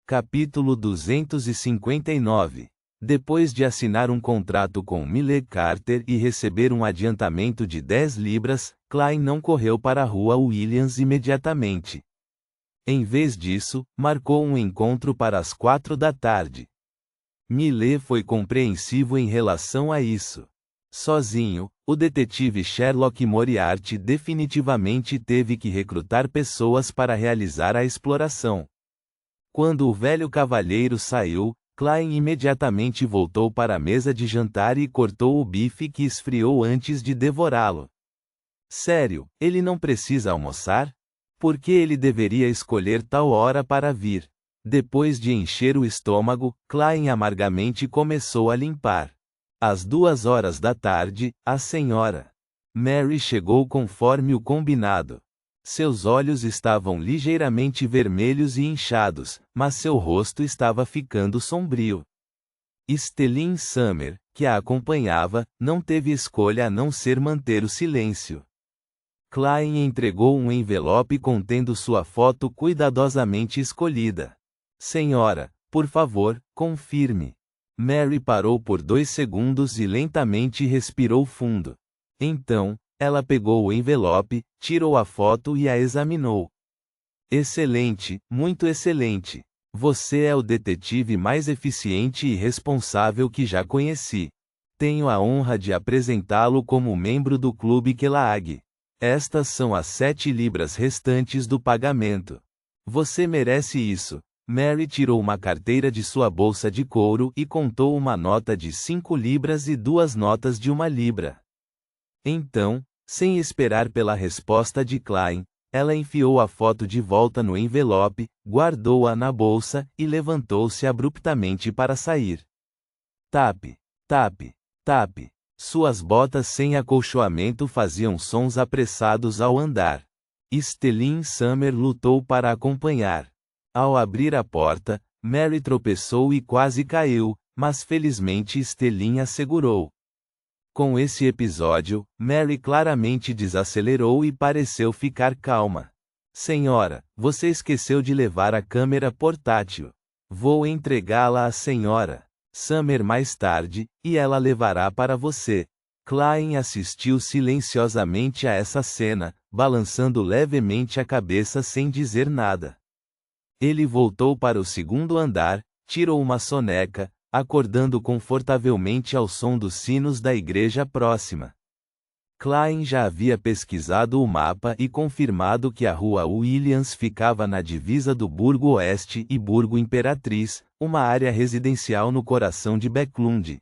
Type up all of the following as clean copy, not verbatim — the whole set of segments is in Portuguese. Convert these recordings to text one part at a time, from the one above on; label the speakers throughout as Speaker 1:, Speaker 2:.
Speaker 1: Capítulo 259. Depois de assinar um contrato com Mille Carter e receber um adiantamento de 10 libras, Klein não correu para a rua Williams imediatamente. Em vez disso, marcou um encontro para as 4 da tarde. Mille foi compreensivo em relação a isso. Sozinho, o detetive Sherlock Moriarty definitivamente teve que recrutar pessoas para realizar a exploração. Quando o velho cavalheiro saiu, Klein imediatamente voltou para a mesa de jantar e cortou o bife que esfriou antes de devorá-lo. Sério, ele não precisa almoçar? Por que ele deveria escolher tal hora para vir? Depois de encher o estômago, Klein amargamente começou a limpar. Às 2 horas da tarde, a senhora Mary chegou conforme o combinado. Seus olhos estavam ligeiramente vermelhos e inchados, mas seu rosto estava ficando sombrio. Stellin Summer, que a acompanhava, não teve escolha a não ser manter o silêncio. Klein entregou um envelope contendo sua foto cuidadosamente escolhida. Senhora, por favor, confirme. Mary parou por 2 segundos e lentamente respirou fundo. Então, ela pegou o envelope, tirou a foto e a examinou. Excelente, muito excelente. Você é o detetive mais eficiente e responsável que já conheci. Tenho a honra de apresentá-lo como membro do Clube Kelag. Estas são as 7 libras restantes do pagamento. Você merece isso. Mary tirou uma carteira de sua bolsa de couro e contou uma nota de 5 libras e 2 notas de 1 libra. Então, sem esperar pela resposta de Klein, ela enfiou a foto de volta no envelope, guardou-a na bolsa e levantou-se abruptamente para sair. Tap, tap, tap. Suas botas sem acolchoamento faziam sons apressados ao andar. Stellin Summer lutou para acompanhar. Ao abrir a porta, Mary tropeçou e quase caiu, mas felizmente Stellin a segurou. Com esse episódio, Mary claramente desacelerou e pareceu ficar calma. Senhora, você esqueceu de levar a câmera portátil. Vou entregá-la à senhora Summer mais tarde, e ela levará para você. Klein assistiu silenciosamente a essa cena, balançando levemente a cabeça sem dizer nada. Ele voltou para o 2º andar, tirou uma soneca, acordando confortavelmente ao som dos sinos da igreja próxima. Klein já havia pesquisado o mapa e confirmado que a rua Williams ficava na divisa do Burgo Oeste e Burgo Imperatriz, uma área residencial no coração de Becklund.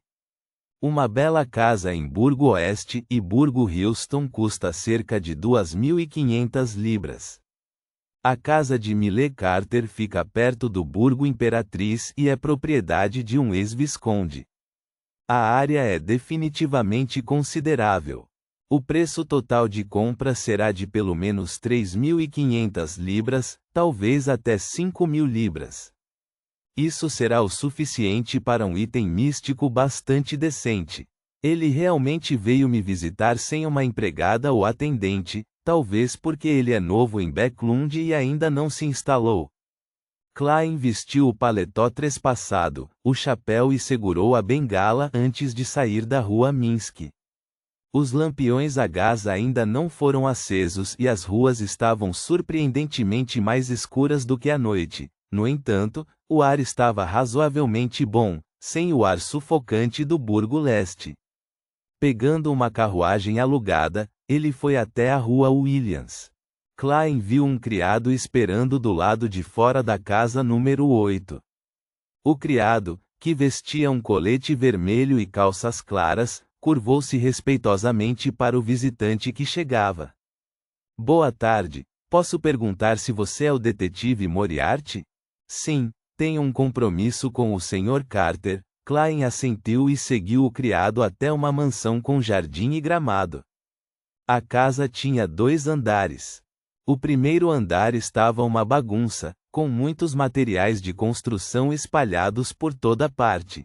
Speaker 1: Uma bela casa em Burgo Oeste e Burgo Houston custa cerca de 2.500 libras. A casa de Mille Carter fica perto do Burgo Imperatriz e é propriedade de um ex-visconde. A área é definitivamente considerável. O preço total de compra será de pelo menos 3.500 libras, talvez até 5.000 libras. Isso será o suficiente para um item místico bastante decente. Ele realmente veio me visitar sem uma empregada ou atendente, talvez porque ele é novo em Becklund e ainda não se instalou. Klein vestiu o paletó trespassado, o chapéu e segurou a bengala antes de sair da rua Minsk. Os lampiões a gás ainda não foram acesos e as ruas estavam surpreendentemente mais escuras do que à noite. No entanto, o ar estava razoavelmente bom, sem o ar sufocante do Burgo Leste. Pegando uma carruagem alugada, ele foi até a rua Williams. Klein viu um criado esperando do lado de fora da casa número 8. O criado, que vestia um colete vermelho e calças claras, curvou-se respeitosamente para o visitante que chegava. Boa tarde, posso perguntar se você é o detetive Moriarty? Sim, tenho um compromisso com o Sr. Carter. Klein assentiu e seguiu o criado até uma mansão com jardim e gramado. A casa tinha 2 andares. O primeiro andar estava uma bagunça, com muitos materiais de construção espalhados por toda parte.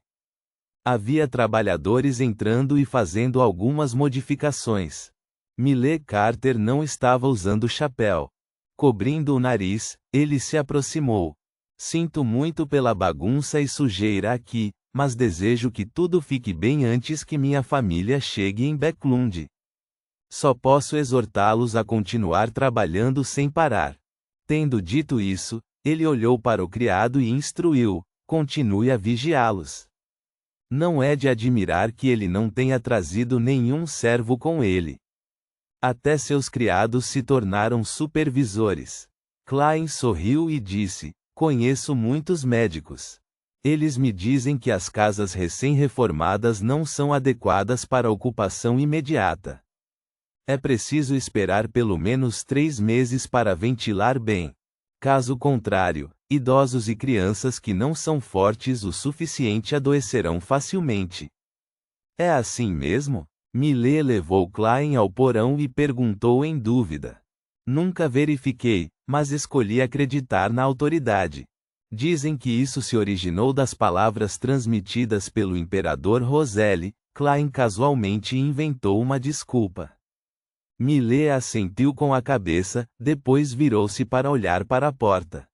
Speaker 1: Havia trabalhadores entrando e fazendo algumas modificações. Mille Carter não estava usando chapéu. Cobrindo o nariz, ele se aproximou. Sinto muito pela bagunça e sujeira aqui, mas desejo que tudo fique bem antes que minha família chegue em Backlund. Só posso exortá-los a continuar trabalhando sem parar. Tendo dito isso, ele olhou para o criado e instruiu: continue a vigiá-los. Não é de admirar que ele não tenha trazido nenhum servo com ele. Até seus criados se tornaram supervisores. Klein sorriu e disse: conheço muitos médicos. Eles me dizem que as casas recém-reformadas não são adequadas para ocupação imediata. É preciso esperar pelo menos 3 meses para ventilar bem. Caso contrário, idosos e crianças que não são fortes o suficiente adoecerão facilmente. É assim mesmo? Millet levou Klein ao porão e perguntou em dúvida. Nunca verifiquei, mas escolhi acreditar na autoridade. Dizem que isso se originou das palavras transmitidas pelo imperador Roselle. Klein casualmente inventou uma desculpa. Millet assentiu com a cabeça, depois virou-se para olhar para a porta.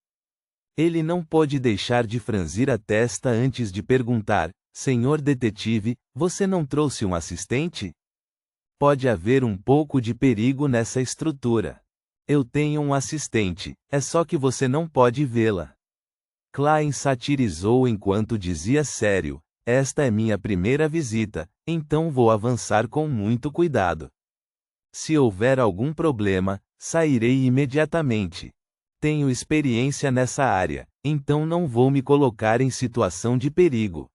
Speaker 1: Ele não pôde deixar de franzir a testa antes de perguntar: senhor detetive, você não trouxe um assistente? Pode haver um pouco de perigo nessa estrutura. Eu tenho um assistente, é só que você não pode vê-la. Klein satirizou enquanto dizia sério: esta é minha primeira visita, então vou avançar com muito cuidado. Se houver algum problema, sairei imediatamente. Tenho experiência nessa área, então não vou me colocar em situação de perigo.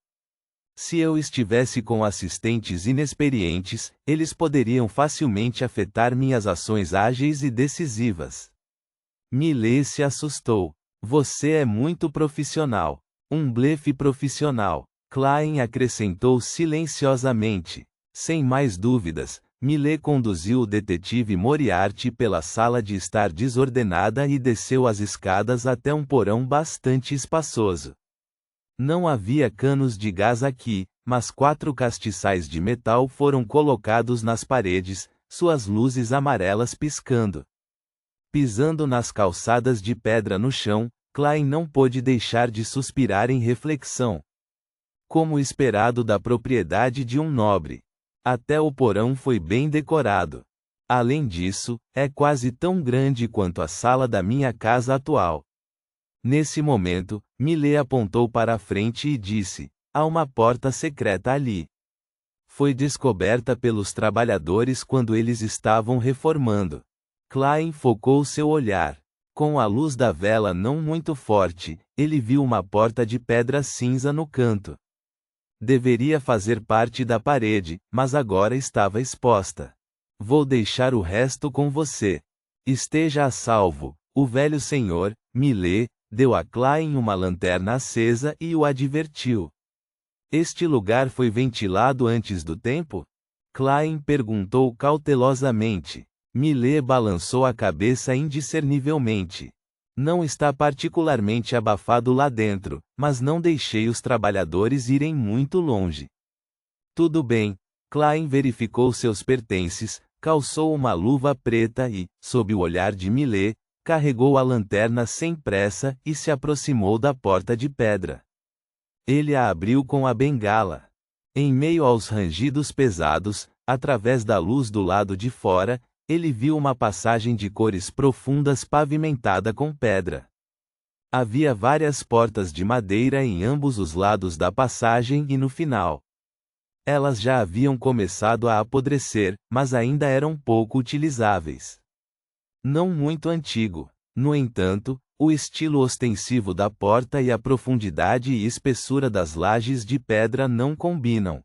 Speaker 1: Se eu estivesse com assistentes inexperientes, eles poderiam facilmente afetar minhas ações ágeis e decisivas. Millet se assustou. Você é muito profissional. Um blefe profissional. Klein acrescentou silenciosamente. Sem mais dúvidas, Millet conduziu o detetive Moriarty pela sala de estar desordenada e desceu as escadas até um porão bastante espaçoso. Não havia canos de gás aqui, mas 4 castiçais de metal foram colocados nas paredes, suas luzes amarelas piscando. Pisando nas calçadas de pedra no chão, Klein não pôde deixar de suspirar em reflexão. Como esperado da propriedade de um nobre. Até o porão foi bem decorado. Além disso, é quase tão grande quanto a sala da minha casa atual. Nesse momento, Millet apontou para a frente e disse: há uma porta secreta ali. Foi descoberta pelos trabalhadores quando eles estavam reformando. Klein focou seu olhar. Com a luz da vela não muito forte, ele viu uma porta de pedra cinza no canto. Deveria fazer parte da parede, mas agora estava exposta. Vou deixar o resto com você. Esteja a salvo. O velho senhor, Millet, deu a Klein uma lanterna acesa e o advertiu. Este lugar foi ventilado antes do tempo? Klein perguntou cautelosamente. Millet balançou a cabeça indiscernivelmente. Não está particularmente abafado lá dentro, mas não deixei os trabalhadores irem muito longe. Tudo bem. Klein verificou seus pertences, calçou uma luva preta e, sob o olhar de Millet, carregou a lanterna sem pressa e se aproximou da porta de pedra. Ele a abriu com a bengala. Em meio aos rangidos pesados, através da luz do lado de fora, ele viu uma passagem de cores profundas pavimentada com pedra. Havia várias portas de madeira em ambos os lados da passagem e no final. Elas já haviam começado a apodrecer, mas ainda eram pouco utilizáveis. Não muito antigo. No entanto, o estilo ostensivo da porta e a profundidade e espessura das lajes de pedra não combinam.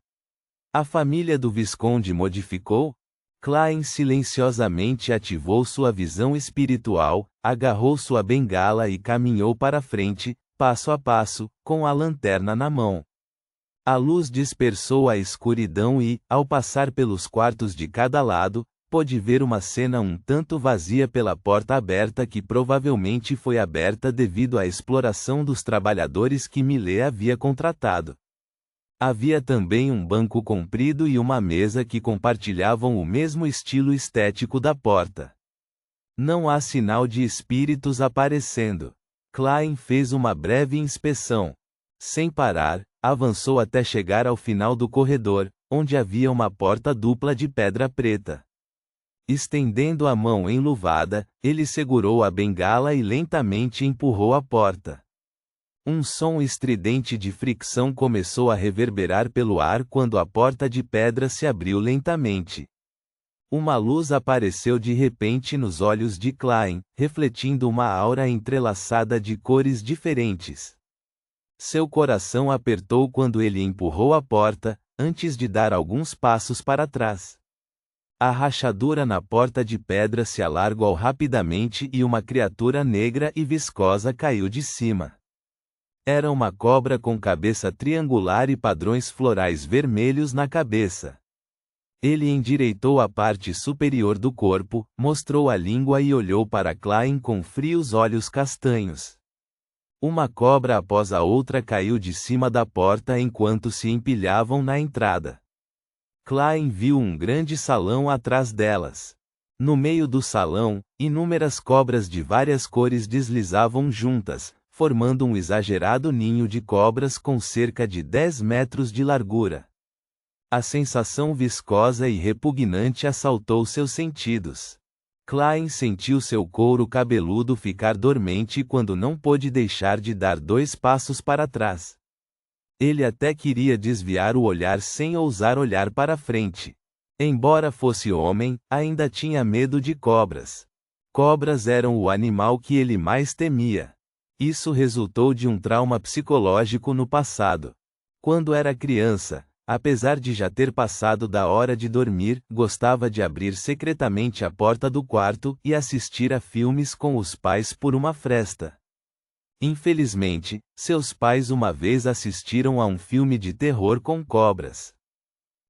Speaker 1: A família do Visconde modificou? Klein silenciosamente ativou sua visão espiritual, agarrou sua bengala e caminhou para frente, passo a passo, com a lanterna na mão. A luz dispersou a escuridão e, ao passar pelos quartos de cada lado, pôde ver uma cena um tanto vazia pela porta aberta que provavelmente foi aberta devido à exploração dos trabalhadores que Millet havia contratado. Havia também um banco comprido e uma mesa que compartilhavam o mesmo estilo estético da porta. Não há sinal de espíritos aparecendo. Klein fez uma breve inspeção. Sem parar, avançou até chegar ao final do corredor, onde havia uma porta dupla de pedra preta. Estendendo a mão enluvada, ele segurou a bengala e lentamente empurrou a porta. Um som estridente de fricção começou a reverberar pelo ar quando a porta de pedra se abriu lentamente. Uma luz apareceu de repente nos olhos de Klein, refletindo uma aura entrelaçada de cores diferentes. Seu coração apertou quando ele empurrou a porta, antes de dar alguns passos para trás. A rachadura na porta de pedra se alargou rapidamente e uma criatura negra e viscosa caiu de cima. Era uma cobra com cabeça triangular e padrões florais vermelhos na cabeça. Ele endireitou a parte superior do corpo, mostrou a língua e olhou para Klein com frios olhos castanhos. Uma cobra após a outra caiu de cima da porta enquanto se empilhavam na entrada. Klein viu um grande salão atrás delas. No meio do salão, inúmeras cobras de várias cores deslizavam juntas, formando um exagerado ninho de cobras com cerca de 10 metros de largura. A sensação viscosa e repugnante assaltou seus sentidos. Klein sentiu seu couro cabeludo ficar dormente quando não pôde deixar de dar 2 passos para trás. Ele até queria desviar o olhar sem ousar olhar para frente. Embora fosse homem, ainda tinha medo de cobras. Cobras eram o animal que ele mais temia. Isso resultou de um trauma psicológico no passado. Quando era criança, apesar de já ter passado da hora de dormir, gostava de abrir secretamente a porta do quarto e assistir a filmes com os pais por uma fresta. Infelizmente, seus pais uma vez assistiram a um filme de terror com cobras.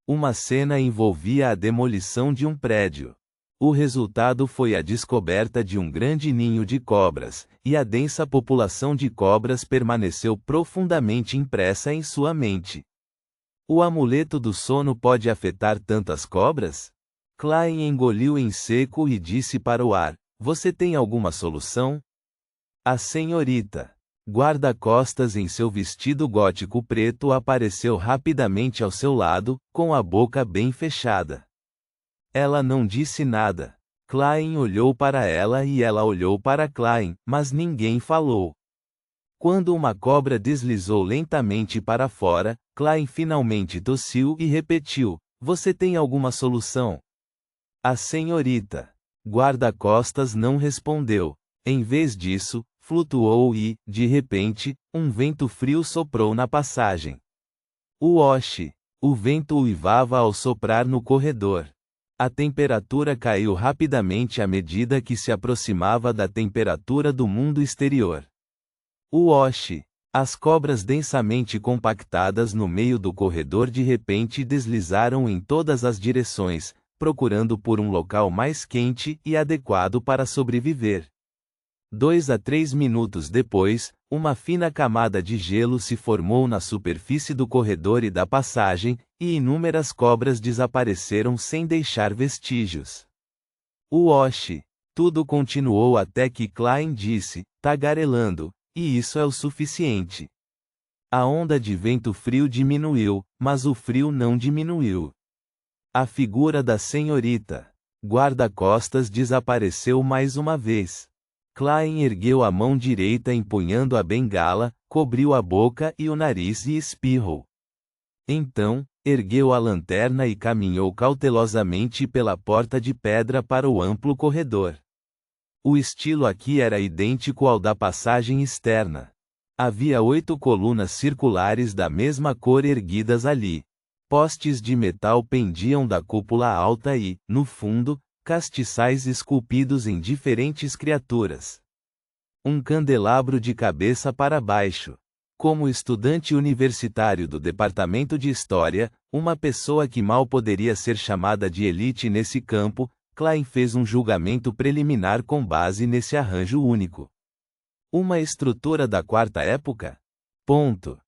Speaker 1: Uma cena envolvia a demolição de um prédio. O resultado foi a descoberta de um grande ninho de cobras, e a densa população de cobras permaneceu profundamente impressa em sua mente. O amuleto do sono pode afetar tantas cobras? Klein engoliu em seco e disse para o ar: "Você tem alguma solução?" A senhorita, guarda-costas em seu vestido gótico preto, apareceu rapidamente ao seu lado, com a boca bem fechada. Ela não disse nada. Klein olhou para ela e ela olhou para Klein, mas ninguém falou. Quando uma cobra deslizou lentamente para fora, Klein finalmente tossiu e repetiu: "Você tem alguma solução?" A senhorita, guarda-costas, não respondeu. Em vez disso, flutuou e, de repente, um vento frio soprou na passagem. Uoshi! O vento uivava ao soprar no corredor. A temperatura caiu rapidamente à medida que se aproximava da temperatura do mundo exterior. Uoshi! As cobras densamente compactadas no meio do corredor de repente deslizaram em todas as direções, procurando por um local mais quente e adequado para sobreviver. 2 a 3 minutos depois, uma fina camada de gelo se formou na superfície do corredor e da passagem, e inúmeras cobras desapareceram sem deixar vestígios. Uoshi! Tudo continuou até que Klein disse, tagarelando: "E isso é o suficiente." A onda de vento frio diminuiu, mas o frio não diminuiu. A figura da senhorita, guarda-costas, desapareceu mais uma vez. Klein ergueu a mão direita empunhando a bengala, cobriu a boca e o nariz e espirrou. Então, ergueu a lanterna e caminhou cautelosamente pela porta de pedra para o amplo corredor. O estilo aqui era idêntico ao da passagem externa. Havia 8 colunas circulares da mesma cor erguidas ali. Postes de metal pendiam da cúpula alta e, no fundo, castiçais esculpidos em diferentes criaturas. Um candelabro de cabeça para baixo. Como estudante universitário do Departamento de História, uma pessoa que mal poderia ser chamada de elite nesse campo, Klein fez um julgamento preliminar com base nesse arranjo único. Uma estrutura da quarta época? Ponto.